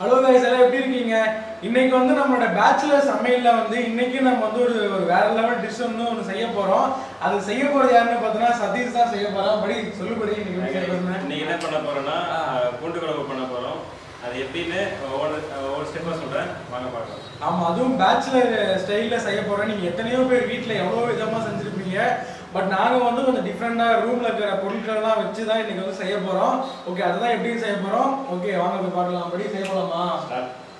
Hello guys எல்லாம் எப்படி இருக்கீங்க? இன்னைக்கு வந்து நம்மளோட பேச்சுலர் சமையல்ல வந்து இன்னைக்கு நம்ம வந்து ஒரு வேற லெவல் டிஷ் ஒன்னு செய்ய போறோம். அது செய்ய போறது யாருன்னு பார்த்தா சதீஷ் தான் செய்ய போறோம். படி சொல்லுபடி நீங்க என்ன செய்ய போறீங்க? நீங்க என்ன பண்ண போறோம்னா பூண்டு குழம்பு பண்ண போறோம். அது எப்படின்னு ஒரு ஸ்டெப்பா சொல்றேன், வாங்க பார்க்கலாம். ஆமா, அதுவும் பேச்சுலர் ஸ்டைல்ல செய்ய போறோம். நீங்க எத்தனையோ பேர் வீட்ல எவ்வளவு விதமா செஞ்சிருப்பீங்க. பட் நாங்க வந்து கொஞ்சம் டிஃபரெண்டா ரூம்ல இருக்கிற பொருட்கள்லாம் வச்சு தான் இன்னைக்கு வந்து செய்ய போறோம். ஓகே, அதுதான் எப்படி செய்ய போறோம். ஓகே, வாங்க போய் பார்க்கலாம். படி செய்ய போலாமா?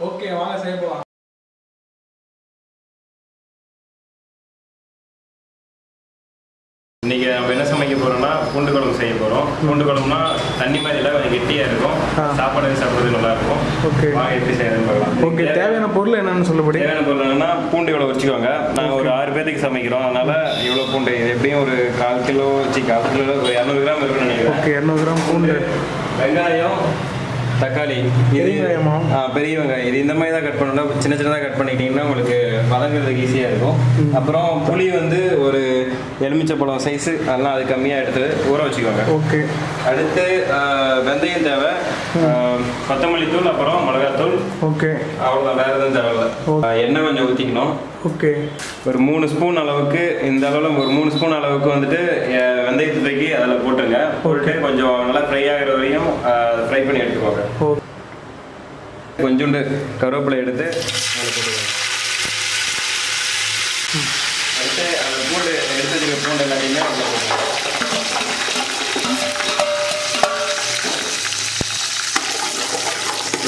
ஓகே, வாங்க செய்ய போலாம். இன்னைக்கு நம்ம என்ன சமைக்க போறோம்னா பூண்டு குழம்பு செய்ய போறோம். பூண்டு குழம்புனா தண்ணி மாதிரி எல்லாம் கொஞ்சம் கெட்டியா இருக்கும், சாப்பாடு சாப்பிடுறது நல்லா இருக்கும். ஓகே, வாங்க எப்படி செய்யறதுன்னு பார்க்கலாம். ஓகே, தேவையான பொருள் என்னன்னு சொல்லப்படி. தேவையான பொருள் என்னன்னா பூண்டு இவ்வளவு வச்சுக்கோங்க. நாங்க ஒரு 6 பேருக்கு சமைக்கிறோம், அதனால இவ்வளவு பூண்டு எப்படியும் ஒரு 1/4 கிலோ ஒரு 200 கிராம் இருக்குன்னு நினைக்கிறேன். ஓகே, 200 கிராம் பூண்டு. வெங்காயம், தக்காளி, பெரிய வெங்காயம் இது இந்த மாதிரி தான் கட் பண்ணணும். சின்ன சின்னதாக கட் பண்ணிக்கிட்டீங்கன்னா உங்களுக்கு வதங்குறதுக்கு ஈஸியாக இருக்கும். அப்புறம் புளி வந்து ஒரு எலுமிச்சப்பழம் சைஸு, அதெல்லாம் அது கம்மியாக எடுத்து ஊற வச்சுக்கோங்க. ஓகே, அடுத்து வெந்தயம் தேவை, கொத்தமல்லி தூள், அப்புறம் மிளகாத்தூள். ஓகே, அவ்வளோதான், வேறு எதுவும் தேவையில்லை. எண்ணெய் கொஞ்சம் ஊற்றிக்கணும். ஓகே, ஒரு 3 ஸ்பூன் அளவுக்கு, இந்த அளவில் ஒரு 3 ஸ்பூன் அளவுக்கு வந்துட்டு வெந்தயத்தை தூக்கி அதில் போட்டுருங்க. போட்டு கொஞ்சம் நல்லா ஃப்ரை ஆகிற வரையும் ஃப்ரை பண்ணி எடுத்துக்கோங்க. கொஞ்சோண்டு கருவேப்பிலை எடுத்து அதில் போட்டுக்கோங்க. அடுத்து அந்த பூண்டு எடுத்துருக்க பூண்டு எல்லாத்தையுமே அதில் போட்டுக்கோங்க.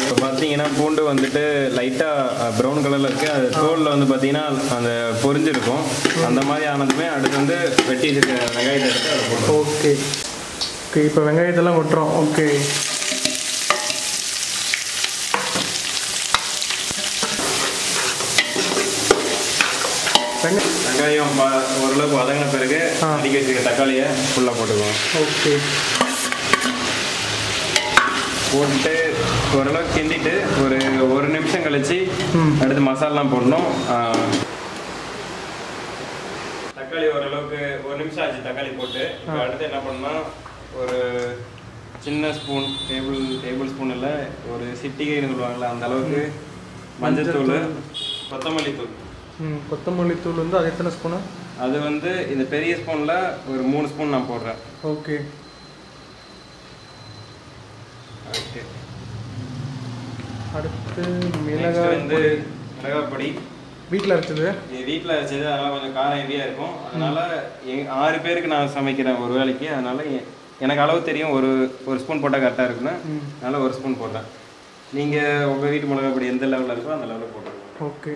இப்போ பார்த்தீங்கன்னா பூண்டு வந்துட்டு லைட்டாக ப்ரௌன் கலரில் இருக்குது. அது தோலில் வந்து பார்த்தீங்கன்னா அந்த பொரிஞ்சிருக்கும். அந்த மாதிரி ஆனதுமே அடுத்து வந்து வெட்டி வச்சுருக்க வெங்காயத்தை எடுத்து அதை போட்டோம். ஓகே, ஓகே, இப்போ வெங்காயத்தெல்லாம் கொட்டுறோம். ஓகே, வெங்காயம் ஓரளவுக்கு வதங்கின பிறகு அடிக்க வச்சுருக்க தக்காளியை ஃபுல்லாக போட்டுக்குவோம். ஓகே, போட்டு ஓரளவுக்கு கிண்டிட்டு ஒரு நிமிஷம் கழிச்சு அடுத்து மசாலாம் போடணும். தக்காளி ஓரளவுக்கு 1 நிமிஷம் ஆச்சு தக்காளி போட்டு. அடுத்து என்ன பண்ணால் ஒரு சின்ன ஸ்பூன் டேபிள் ஸ்பூன் இல்லை, ஒரு சிட்டிகைன்னு சொல்லுவாங்கள்ல அந்த அளவுக்கு மஞ்சத்தூள், கொத்தமல்லி தூள். கொத்தமல்லி தூள் வந்து அது எத்தனை ஸ்பூனு? அது வந்து இந்த பெரிய ஸ்பூனில் ஒரு 3 ஸ்பூன் நான் போடுறேன். Okay, okay. அடுத்து மிளகாய் பொடி வீட்டில் அரைச்சது. அதெல்லாம் கொஞ்சம் காரம் ஹெவியாக இருக்கும். அதனால 6 பேருக்கு நான் சமைக்கிறேன் ஒரு வேளைக்கு. அதனால எனக்கு அளவு தெரியும், ஒரு ஸ்பூன் போட்டால் கரெக்டாக இருக்குன்னு, அதனால 1 ஸ்பூன் போடுறேன். நீங்கள் உங்கள் வீட்டு மிளகாய் பொடி எந்த லெவலில் இருக்கோ அந்த லெவலில் போட்டுருக்கோம். ஓகே,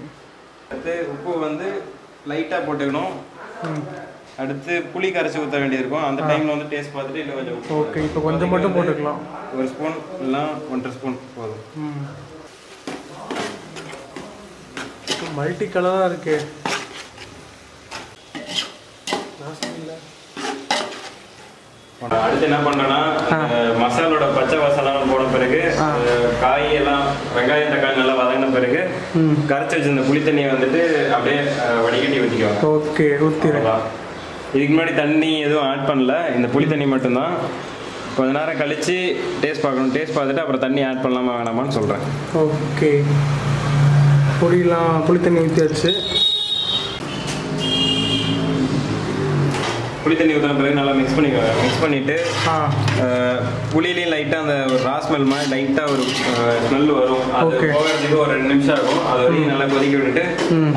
அடுத்து உப்பு வந்து லைட்டாக போட்டுக்கணும். அடுத்து புளி கரைச்சி ஊற்ற வேண்டியிருக்கும். அந்த டைமில் வந்து டேஸ்ட் பார்த்துட்டு இல்லை கொஞ்சம். ஓகே, இப்போ கொஞ்சம் மட்டும் போட்டுக்கலாம். 1 ஸ்பூன் இல்லை 1.5 ஸ்பூன் போதும். மல்டி கலராக இருக்கு. அடுத்து என்ன பண்ணுறேன்னா மசாலோட பச்சை வாசலாம் போன பிறகு காயெல்லாம் வெங்காயம் தக்காளி நல்லா வதங்கின பிறகு கரைச்சி வச்சிருந்த புளி தண்ணியை வந்துட்டு அப்படியே வடிகட்டி ஊற்றிக்குவாங்க. ஓகே, ஊற்றிடலாம். இதுக்கு முன்னாடி தண்ணி எதுவும் ஆட் பண்ணல, இந்த புளி தண்ணி மட்டும்தான். கொஞ்ச நேரம் கழித்து டேஸ்ட் பார்க்கணும். டேஸ்ட் பார்த்துட்டு அப்புறம் தண்ணி ஆட் பண்ணலாமா வேணாமான்னு சொல்கிறேன். ஓகே, புளி தண்ணி ஊற்றியாச்சு. புளி தண்ணி ஊற்றின பிறகு நல்லா மிக்ஸ் பண்ணிக்கோங்க. மிக்ஸ் பண்ணிவிட்டு புளியிலையும் லைட்டாக அந்த ஒரு ரா ஸ்மெல் மாதிரி லைட்டாக ஒரு ஸ்மெல் வரும். அது போகிறதுக்கு ஒரு 2 நிமிஷம் ஆகும். அது வரைக்கும் நல்லா கொதிக்க விட்டுட்டு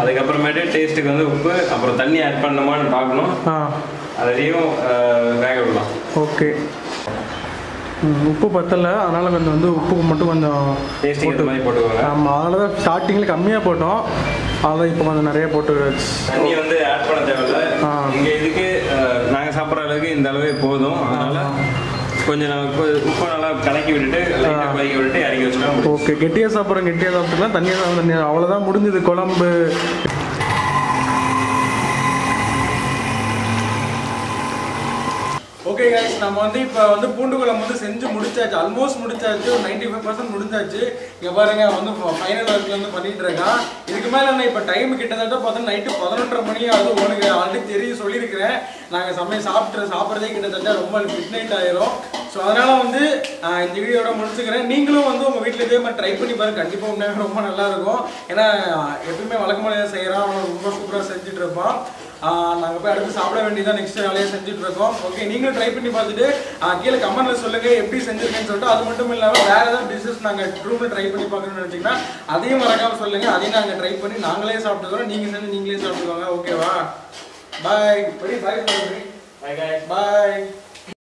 அதுக்கப்புறமேட்டு டேஸ்ட்டுக்கு வந்து உப்பு அப்புறம் தண்ணி ஆட் பண்ணணுமான்னு பார்க்கணும். அதையும் வேக விடலாம். ஓகே, உப்பு பத்தலை, அதனால் கொஞ்சம் வந்து உப்பு மட்டும் கொஞ்சம் டேஸ்டிங் மாதிரி போட்டுக்கோங்க. ஆமாம், அதனால தான் ஸ்டார்டிங்கில் கம்மியாக போட்டோம். அதான் இப்போ கொஞ்சம் நிறைய போட்டு தண்ணி வந்து ஆட் பண்ண தேவையில்லை. இங்கே இதுக்கு நாங்கள் சாப்பிட்ற அளவுக்கு இந்த அளவே போதும். அதனால் கொஞ்சம் உப்பு நல்லா கலக்கி விட்டுட்டு லைட்டாக கொதிக்க விட்டுட்டு இறக்கி வச்சுக்கலாம். ஓகே, கெட்டியாக சாப்பிட்டுக்கலாம். தண்ணியாக அவ்வளோதான், முடிஞ்சது குழம்பு. ஓகே गाइस, நம்ம வந்து இப்போ வந்து பூண்டு குழம்பு வந்து செஞ்சு முடிச்சாச்சு. ஆல்மோஸ்ட் முடிச்சாச்சு, ஒரு 95% முடிஞ்சாச்சு. இங்கே பாருங்க வந்து ஃபைனல் ஒர்க்கில் வந்து பண்ணிட்டு இருக்கேன். இதுக்கு மேலே நான் இப்போ டைம் கிட்டத்தட்ட பார்த்தா நைட்டு 11:30 மணி ஆகுது. உனக்கு ஆல்ரெடி தெரியும் சொல்லியிருக்கிறேன். நாங்கள் சாப்பிட்றதே கிட்டத்தட்ட ரொம்ப மிட் நைட் ஆயிரும். ஸோ ஸோ அதனால வந்து இந்த வீடியோட முடிச்சுக்கிறேன். நீங்களும் வந்து உங்கள் வீட்டில் இதே மாதிரி ட்ரை பண்ணி பாருங்க, கண்டிப்பாக உண்மையாக ரொம்ப நல்லா இருக்கும். ஏன்னா எப்பவுமே வழக்கமாக செய்கிறோம், ரொம்ப சூப்பராக செஞ்சுட்டு இருப்போம். நாங்கள் போய் அடுத்து சாப்பிட வேண்டியதான் நெக்ஸ்ட் வேலையை செஞ்சுட்டு இருக்கோம். ஓகே, நீங்களும் ட்ரை பண்ணி பார்த்துட்டு கீழே கமெண்ட்ல சொல்லுங்க எப்படி செஞ்சிருக்கேன்னு சொல்லிட்டு. அது மட்டும் இல்லாமல் வேற ஏதாவது டிஷ்ஷஸ் நாங்கள் ரூமில் ட்ரை பண்ணி பார்க்கணும்னு நினச்சிங்கன்னா அதையும் மறக்காம சொல்லுங்க, அதையும் நாங்கள் ட்ரை பண்ணி நாங்களே சாப்பிட்டுக்கிறோம், நீங்கள் செஞ்சு நீங்களே சாப்பிட்டுக்கோங்க. ஓகேவா? பாய். பாய். பாய்.